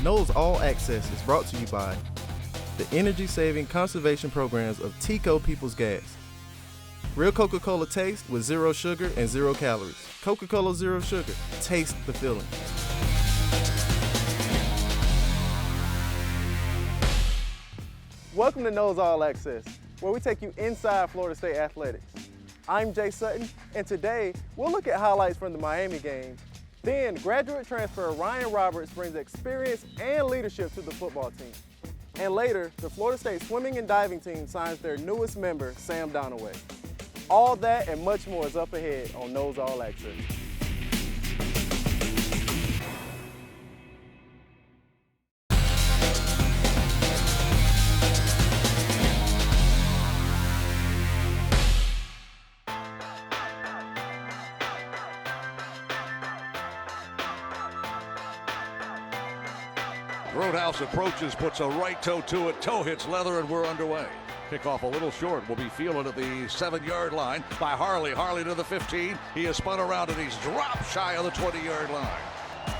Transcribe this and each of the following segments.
Noles All Access is brought to you by the energy-saving conservation programs of Tico People's Gas. Real Coca-Cola taste with 0 sugar and 0 calories. Coca-Cola Zero Sugar. Taste the feeling. Welcome to Noles All Access, where we take you inside Florida State athletics. I'm Jay Sutton, and today we'll look at highlights from the Miami game. Then, graduate transfer Ryan Roberts brings experience and leadership to the football team. And later, the Florida State swimming and diving team signs their newest member, Sam Donaway. All that and much more is up ahead on Noles All Access. Roadhouse approaches, puts a right toe to it, toe hits leather, and we're underway. Kickoff a little short, will be fielded at the 7-yard line by Harley. Harley to the 15, he is spun around and he's dropped shy of the 20-yard line.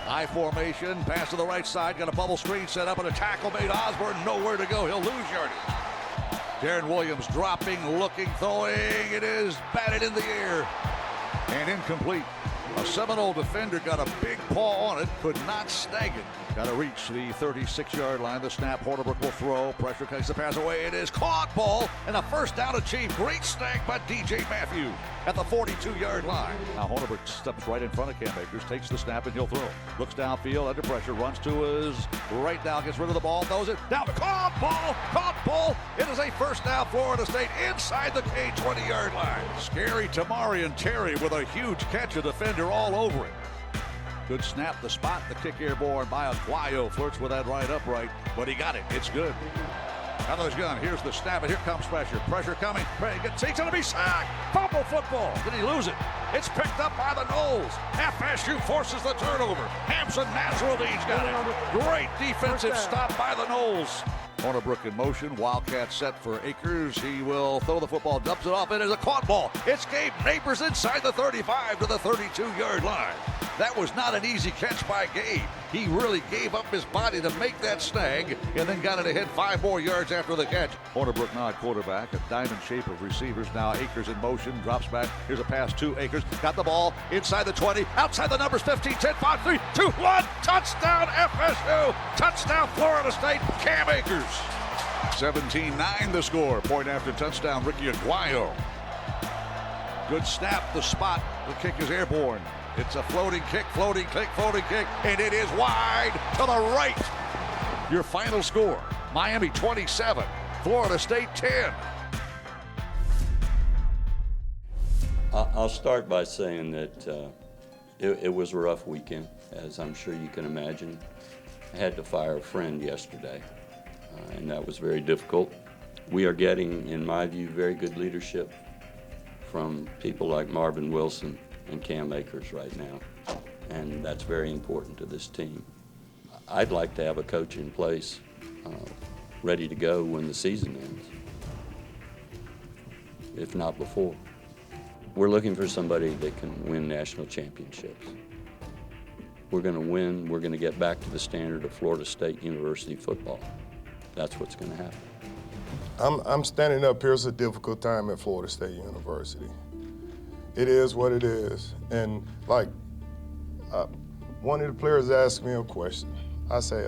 I formation, pass to the right side, got a bubble screen set up and a tackle made. Osborne nowhere to go, he'll lose yardage. Darren Williams dropping, looking, throwing, it is batted in the air and incomplete. A Seminole defender got a big paw on it, could not snag it. Got to reach the 36-yard line. The snap, Hornibrook will throw. Pressure takes the pass away. It is caught ball and a first down achieved. Great snag by DJ Matthews at the 42-yard line. Now Hornibrook steps right in front of Cam Akers, takes the snap and he'll throw. Looks downfield under pressure, runs to his right now, gets rid of the ball, throws it down. Caught ball. It is a first down, Florida State inside the K 20-yard line. Scary Tamarian Terry with a huge catch, a defender all over it. Good snap, the spot, the kick airborne by Aguayo. Flirts with that right upright, but he got it. It's good. Out of his gun, here's the snap, and here comes pressure. Pressure coming. He's going to be sacked. Fumble football. Did he lose it? It's picked up by the Noles. FSU forces the turnover. Hampson Nasruddin's got it. Great defensive stop by the Noles. Hornibrook in motion. Wildcat set for Akers. He will throw the football, dumps it off. It is a caught ball. It's Gabe Neighbors inside the 35 to the 32-yard line. That was not an easy catch by Gabe. He really gave up his body to make that snag and then got it ahead 5 more yards after the catch. Hornibrook now at quarterback, a diamond shape of receivers. Now Akers in motion, drops back. Here's a pass to Akers. Got the ball inside the 20, outside the numbers 15, 10, 5, 3, 2, 1. Touchdown FSU. Touchdown Florida State. Cam Akers. 17-9 the score. Point after touchdown, Ricky Aguayo. Good snap, the spot. The kick is airborne. It's a floating kick, and it is wide to the right. Your final score, Miami 27, Florida State 10. I'll start by saying that it was a rough weekend, as I'm sure you can imagine. I had to fire a friend yesterday, and that was very difficult. We are getting, in my view, very good leadership from people like Marvin Wilson and Cam Akers right now, and that's very important to this team. I'd like to have a coach in place ready to go when the season ends, if not before. We're looking for somebody that can win national championships. We're going to win. We're going to get back to the standard of Florida State University football. That's what's going to happen. I'm standing up here. It's a difficult time at Florida State University. It is what it is. And like, one of the players asked me a question. I say,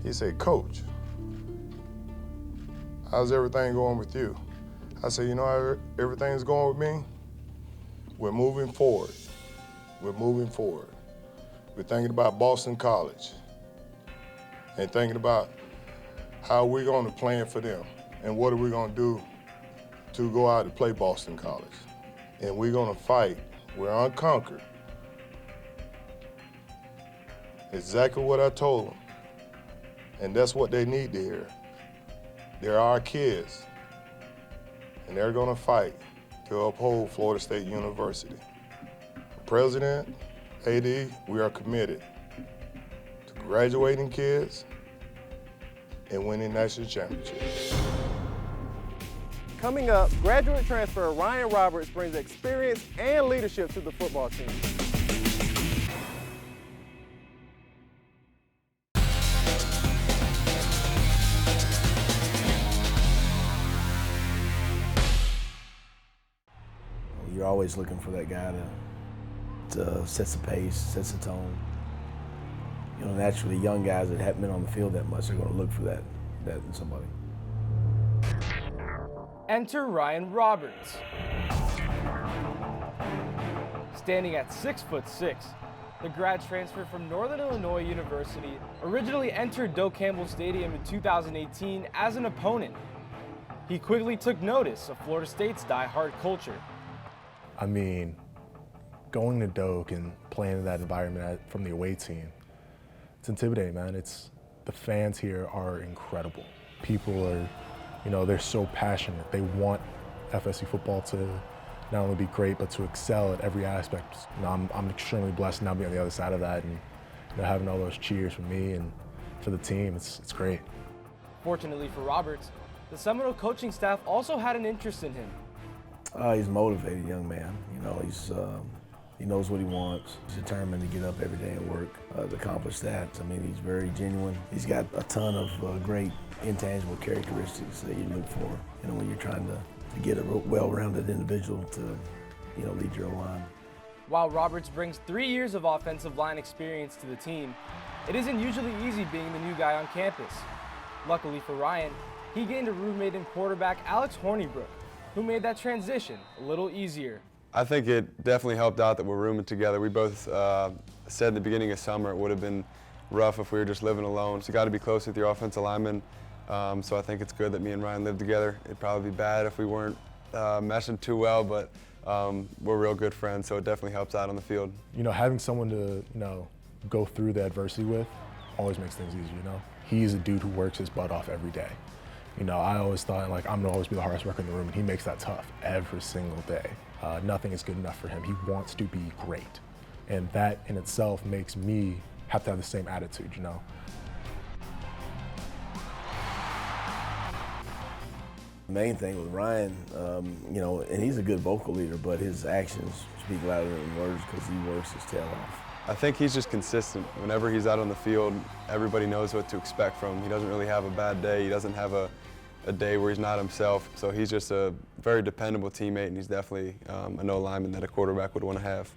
he said, Coach, how's everything going with you? I said, you know how everything's going with me? We're moving forward. We're moving forward. We're thinking about Boston College and thinking about how we're going to plan for them and what are we going to do to go out and play Boston College. And we're going to fight. We're unconquered. Exactly what I told them. And that's what they need to hear. They're our kids. And they're going to fight to uphold Florida State University. President, AD, we are committed to graduating kids and winning national championships. Coming up, graduate transfer Ryan Roberts brings experience and leadership to the football team. You're always looking for that guy to set the pace, sets the tone. You know, naturally, young guys that haven't been on the field that much are going to look for that in somebody. Enter Ryan Roberts. Standing at 6'6", the grad transfer from Northern Illinois University originally entered Doak Campbell Stadium in 2018 as an opponent. He quickly took notice of Florida State's die-hard culture. I mean, going to Doak and playing in that environment from the away team, it's intimidating, man. The fans here are incredible. People are, you know, they're so passionate. They want FSU football to not only be great, but to excel at every aspect. You know, I'm extremely blessed now being on the other side of that, and you know, having all those cheers from me and for the team, it's great. Fortunately for Roberts, the Seminole coaching staff also had an interest in him. He's a motivated young man. You know, he knows what he wants. He's determined to get up every day and work to accomplish that. I mean, he's very genuine. He's got a ton of great intangible characteristics that you look for, you know, when you're trying to get a well-rounded individual to, you know, lead your line. While Roberts brings 3 years of offensive line experience to the team, it isn't usually easy being the new guy on campus. Luckily for Ryan, he gained a roommate in quarterback Alex Hornibrook, who made that transition a little easier. I think it definitely helped out that we're rooming together. We both said in the beginning of summer it would have been rough if we were just living alone. So you got to be close with your offensive lineman. So I think it's good that me and Ryan live together. It'd probably be bad if we weren't meshing too well, but we're real good friends, so it definitely helps out on the field. You know, having someone to, you know, go through the adversity with always makes things easier, you know? He's a dude who works his butt off every day. You know, I always thought, like, I'm gonna always be the hardest worker in the room, and he makes that tough every single day. Nothing is good enough for him. He wants to be great. And that in itself makes me have to have the same attitude, you know? The main thing with Ryan, you know, and he's a good vocal leader, but his actions speak louder than words because he works his tail off. I think he's just consistent. Whenever he's out on the field, everybody knows what to expect from him. He doesn't really have a bad day. He doesn't have a day where he's not himself. So he's just a very dependable teammate, and he's definitely a no lineman that a quarterback would want to have.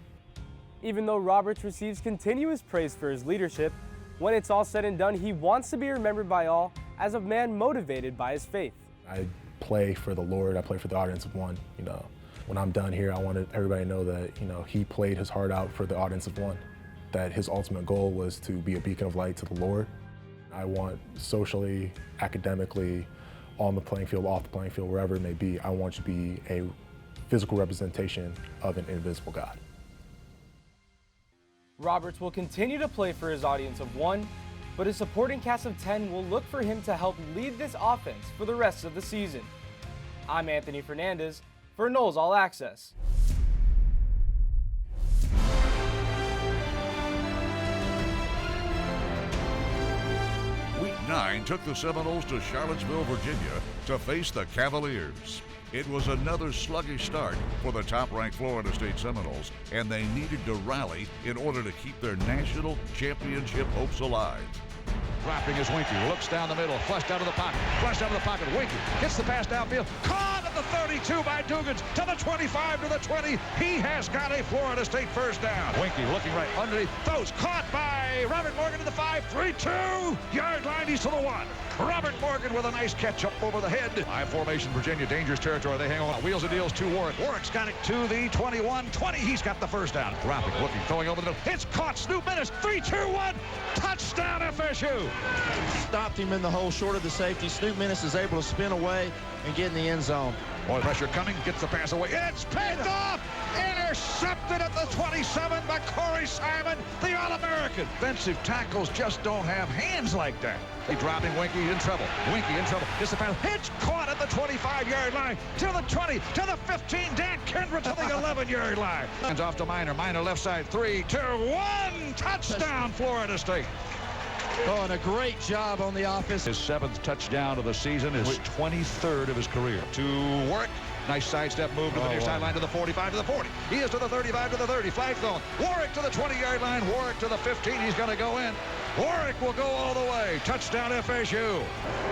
Even though Roberts receives continuous praise for his leadership, when it's all said and done, he wants to be remembered by all as a man motivated by his faith. I play for the Lord. I play for the audience of one. You know, when I'm done here, I want everybody to know that, you know, he played his heart out for the audience of one. That his ultimate goal was to be a beacon of light to the Lord. I want socially, academically, on the playing field, off the playing field, wherever it may be, I want you to be a physical representation of an invisible God. Roberts will continue to play for his audience of one, but his supporting cast of 10 will look for him to help lead this offense for the rest of the season. I'm Anthony Fernandez for Noles All Access. Week 9 took the Seminoles to Charlottesville, Virginia to face the Cavaliers. It was another sluggish start for the top-ranked Florida State Seminoles, and they needed to rally in order to keep their national championship hopes alive. Dropping is Winky, looks down the middle, flushed out of the pocket, Winky gets the pass downfield, caught at the 32 by Dugans, to the 25, to the 20, he has got a Florida State first down. Winky looking right underneath, throws, caught by Robert Morgan to the 5, 3-2, yard line, he's to the 1. Robert Morgan with a nice catch up over the head. High formation, Virginia, dangerous territory, they hang on, wheels and deals to Warwick. Warwick's got it to the 21, 20, he's got the first down. Dropping, looking, throwing over the middle, it's caught, Snoop Minnis, 3-2-1, touchdown FSU. Stopped him in the hole short of the safety. Snoop Minnis is able to spin away and get in the end zone. Boy, pressure coming, gets the pass away. It's picked off! Intercepted at the 27 by Corey Simon, the All-American. Defensive tackles just don't have hands like that. He dropping, Winky in trouble. Winky in trouble. Gets the pass. It's caught at the 25-yard line. To the 20, to the 15. Dan Kendra to the 11-yard line. Hands off to Minor. Minor left side. 3, 2, 1. Touchdown, Florida State. Oh, and a great job on the offense. His 7th touchdown of the season, his 23rd of his career. To work. Nice sidestep move to the near sideline, to the 45, to the 40. He is to the 35, to the 30. Flag thrown. Warwick to the 20-yard line. Warwick to the 15. He's going to go in. Warwick will go all the way. Touchdown FSU.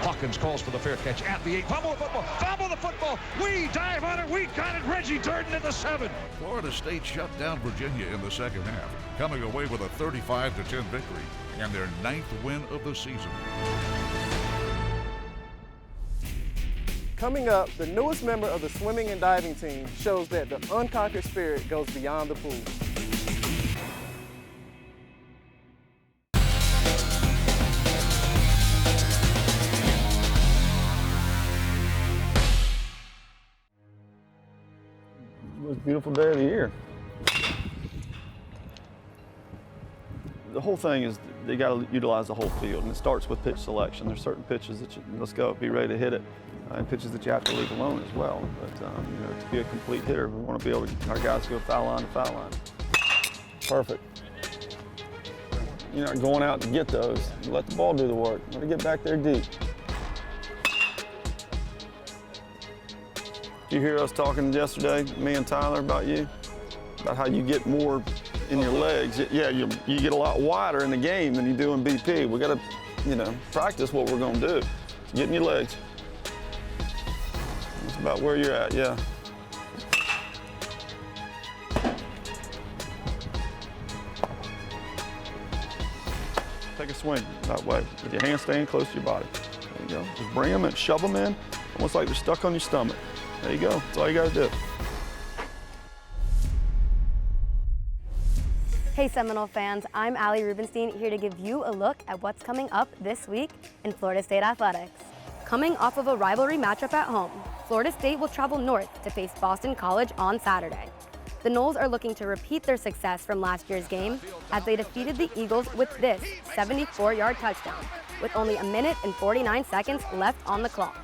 Hawkins calls for the fair catch at the 8. Fumble the football. Fumble the football. We dive on it. We got it. Reggie Durden at the 7. Florida State shut down Virginia in the second half, coming away with a 35-10 victory and their 9th win of the season. Coming up, the newest member of the swimming and diving team shows that the unconquered spirit goes beyond the pool. Most beautiful day of the year. The whole thing is they got to utilize the whole field, and it starts with pitch selection. There's certain pitches that let's go, be ready to hit it, and pitches that you have to leave alone as well. But you know, to be a complete hitter, we want to be able to our guys go foul line to foul line. Perfect. You're not going out to get those. You let the ball do the work. Let it get back there deep. Did you hear us talking yesterday, me and Tyler, about you? About how you get more in your legs. Yeah, you get a lot wider in the game than you do in BP. We got to, you know, practice what we're going to do. Get in your legs. That's about where you're at, yeah. Take a swing that way, with your hands staying close to your body. There you go. Just bring them and shove them in, almost like they're stuck on your stomach. There you go. That's all you got to do. Hey Seminole fans, I'm Allie Rubenstein, here to give you a look at what's coming up this week in Florida State athletics. Coming off of a rivalry matchup at home, Florida State will travel north to face Boston College on Saturday. The Noles are looking to repeat their success from last year's game as they defeated the Eagles with this 74-yard touchdown, with only 1 minute and 49 seconds left on the clock.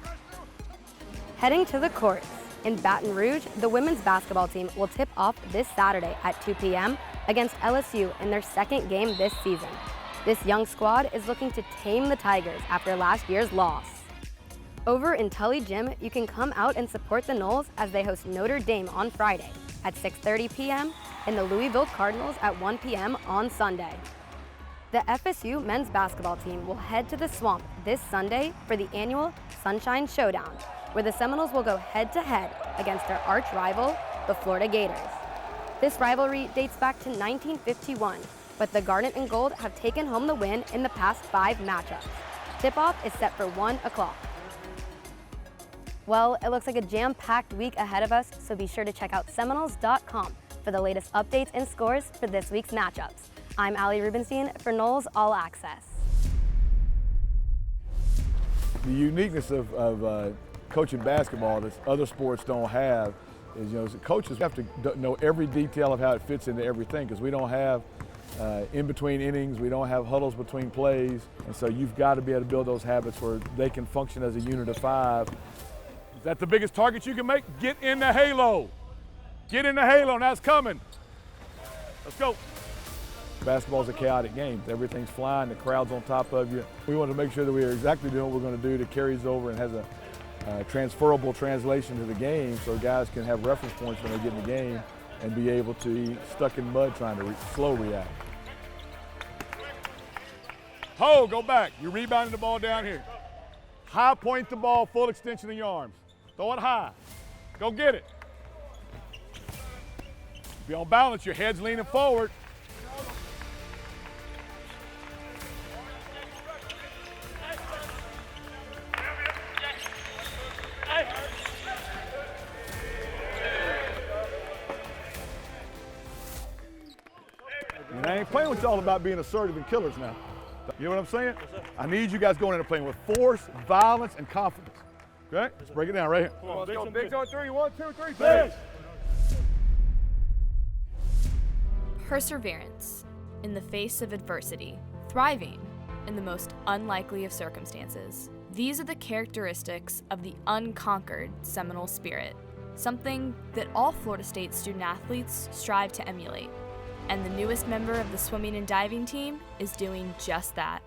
Heading to the courts, in Baton Rouge, the women's basketball team will tip off this Saturday at 2 p.m. against LSU in their second game this season. This young squad is looking to tame the Tigers after last year's loss. Over in Tully Gym, you can come out and support the Noles as they host Notre Dame on Friday at 6:30 p.m. and the Louisville Cardinals at 1 p.m. on Sunday. The FSU men's basketball team will head to the Swamp this Sunday for the annual Sunshine Showdown, where the Seminoles will go head-to-head against their arch rival, the Florida Gators. This rivalry dates back to 1951, but the Garnet and Gold have taken home the win in the past 5 matchups. Tip-off is set for 1 o'clock. Well, it looks like a jam-packed week ahead of us, so be sure to check out Seminoles.com for the latest updates and scores for this week's matchups. I'm Allie Rubenstein for Noles All Access. The uniqueness of coaching basketball that other sports don't have is, you know, coaches have to know every detail of how it fits into everything, because we don't have in between innings, we don't have huddles between plays, and so you've got to be able to build those habits where they can function as a unit of 5. Is that the biggest target you can make? Get in the halo. Get in the halo, now it's coming. Let's go. Basketball's a chaotic game. Everything's flying, the crowd's on top of you. We want to make sure that we are exactly doing what we're going to do to carries over and has a transferable translation to the game, so guys can have reference points when they get in the game and be able to be stuck in mud trying to slow react. Ho, go back. You're rebounding the ball down here. High point the ball, full extension of your arms. Throw it high. Go get it. Be on balance, your head's leaning forward. And I ain't playing with y'all about being assertive and killers now. You know what I'm saying? I need you guys going in and playing with force, violence, and confidence. Okay? Let's break it down right here. Come on, let's go. Big on 3. 1, 2, 3, finish. Perseverance in the face of adversity, thriving in the most unlikely of circumstances. These are the characteristics of the unconquered Seminole spirit, something that all Florida State student athletes strive to emulate. And the newest member of the swimming and diving team is doing just that.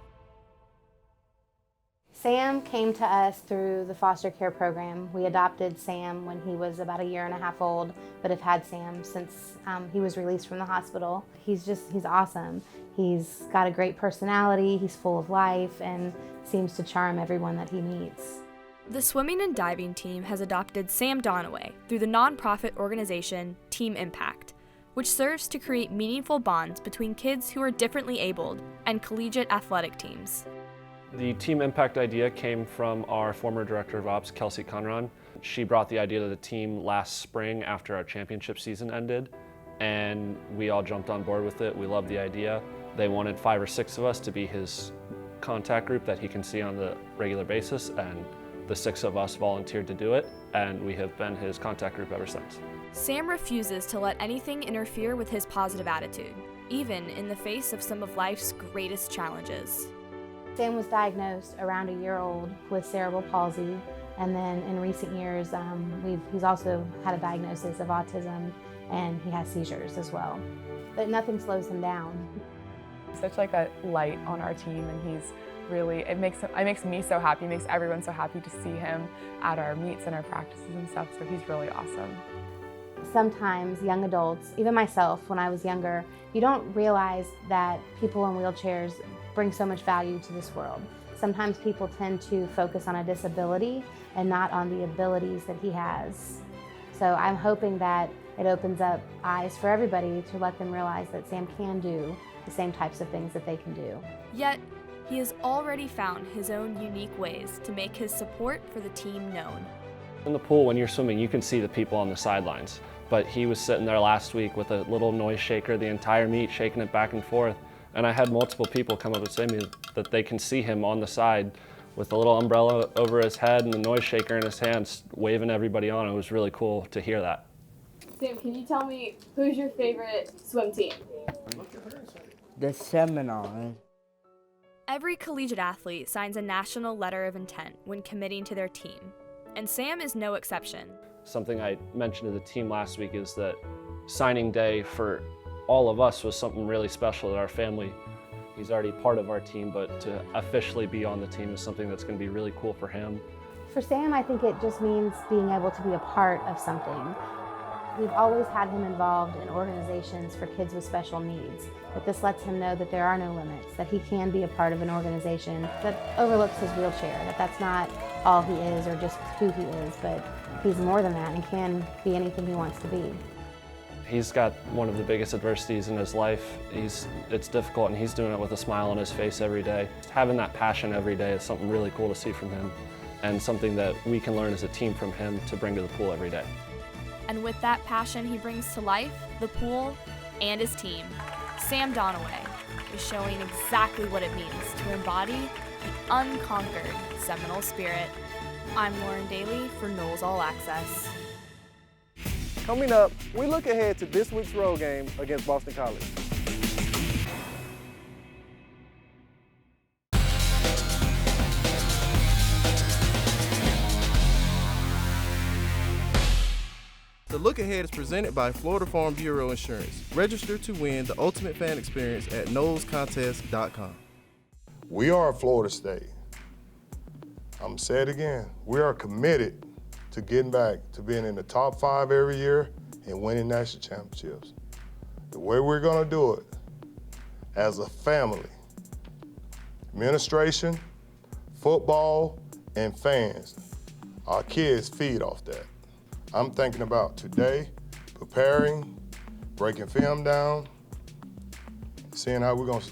Sam came to us through the foster care program. We adopted Sam when he was about 1.5 years old, but have had Sam since he was released from the hospital. He's awesome. He's got a great personality, he's full of life, and seems to charm everyone that he meets. The swimming and diving team has adopted Sam Donaway through the nonprofit organization Team Impact, which serves to create meaningful bonds between kids who are differently abled and collegiate athletic teams. The Team Impact idea came from our former director of ops, Kelsey Conron. She brought the idea to the team last spring after our championship season ended, and we all jumped on board with it. We loved the idea. They wanted 5 or 6 of us to be his contact group that he can see on the regular basis, and the 6 of us volunteered to do it, and we have been his contact group ever since. Sam refuses to let anything interfere with his positive attitude, even in the face of some of life's greatest challenges. Sam was diagnosed around a year old with cerebral palsy, and then in recent years he's also had a diagnosis of autism, and he has seizures as well. But nothing slows him down. Such like a light on our team, and he's really, it makes me so happy, it makes everyone so happy to see him at our meets and our practices and stuff, so he's really awesome. Sometimes young adults, even myself when I was younger, you don't realize that people in wheelchairs bring so much value to this world. Sometimes people tend to focus on a disability and not on the abilities that he has. So I'm hoping that it opens up eyes for everybody to let them realize that Sam can do the same types of things that they can do. Yet, he has already found his own unique ways to make his support for the team known. In the pool, when you're swimming, you can see the people on the sidelines, but he was sitting there last week with a little noise shaker the entire meet, shaking it back and forth, and I had multiple people come up and say to me that they can see him on the side with a little umbrella over his head and the noise shaker in his hands, waving everybody on. It was really cool to hear that. Sam, can you tell me who's your favorite swim team? The Seminoles. Every collegiate athlete signs a national letter of intent when committing to their team, and Sam is no exception. Something I mentioned to the team last week is that signing day for all of us was something really special to our family. He's already part of our team, but to officially be on the team is something that's going to be really cool for him. For Sam, I think it just means being able to be a part of something. We've always had him involved in organizations for kids with special needs, but this lets him know that there are no limits, that he can be a part of an organization that overlooks his wheelchair, that that's not all he is or just who he is, but he's more than that and can be anything he wants to be. He's got one of the biggest adversities in his life. It's difficult, and he's doing it with a smile on his face every day. Having that passion every day is something really cool to see from him, and something that we can learn as a team from him to bring to the pool every day. And with that passion he brings to life, the pool, and his team, Sam Donaway is showing exactly what it means to embody the unconquered Seminole spirit. I'm Lauren Daly for Noles All Access. Coming up, we look ahead to this week's road game against Boston College. The Look Ahead is presented by Florida Farm Bureau Insurance. Register to win the ultimate fan experience at NolesContest.com. We are Florida State. I'm going to say it again. We are committed to getting back to being in the top 5 every year and winning national championships. The way we're going to do it, as a family, administration, football, and fans, our kids feed off that. I'm thinking about today, preparing, breaking film down, seeing how we're going to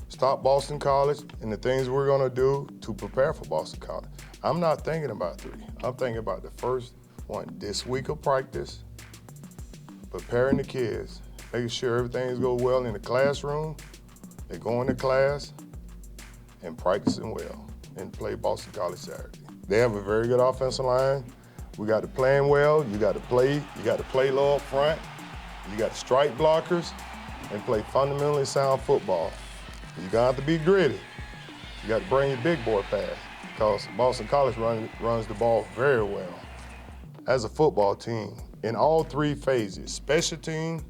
stop Boston College and the things we're going to do to prepare for Boston College. I'm not thinking about 3. I'm thinking about the first one, this week of practice, preparing the kids, making sure everything's going well in the classroom, they go into class, and practicing well, and play Boston College Saturday. They have a very good offensive line. We got to playing well, you got to play low up front, you got to strike blockers, and play fundamentally sound football. You're gonna have to be gritty. You got to bring your big boy pass, because Boston College runs the ball very well. As a football team, in all 3 phases, special team,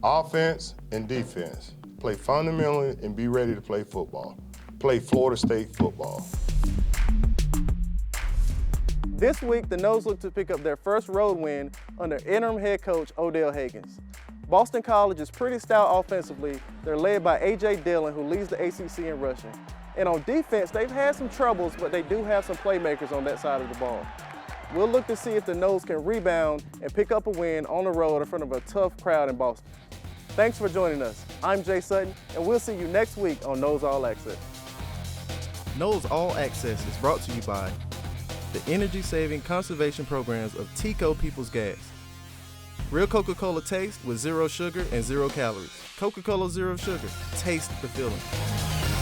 offense, and defense, play fundamentally and be ready to play football. Play Florida State football. This week, the Noles look to pick up their first road win under interim head coach Odell Haggins. Boston College is pretty stout offensively. They're led by A.J. Dillon, who leads the ACC in rushing. And on defense, they've had some troubles, but they do have some playmakers on that side of the ball. We'll look to see if the Noles can rebound and pick up a win on the road in front of a tough crowd in Boston. Thanks for joining us. I'm Jay Sutton, and we'll see you next week on Noles All Access. Noles All Access is brought to you by the energy-saving conservation programs of Tico People's Gas. Real Coca-Cola taste with 0 sugar and 0 calories. Coca-Cola Zero Sugar. Taste the feeling.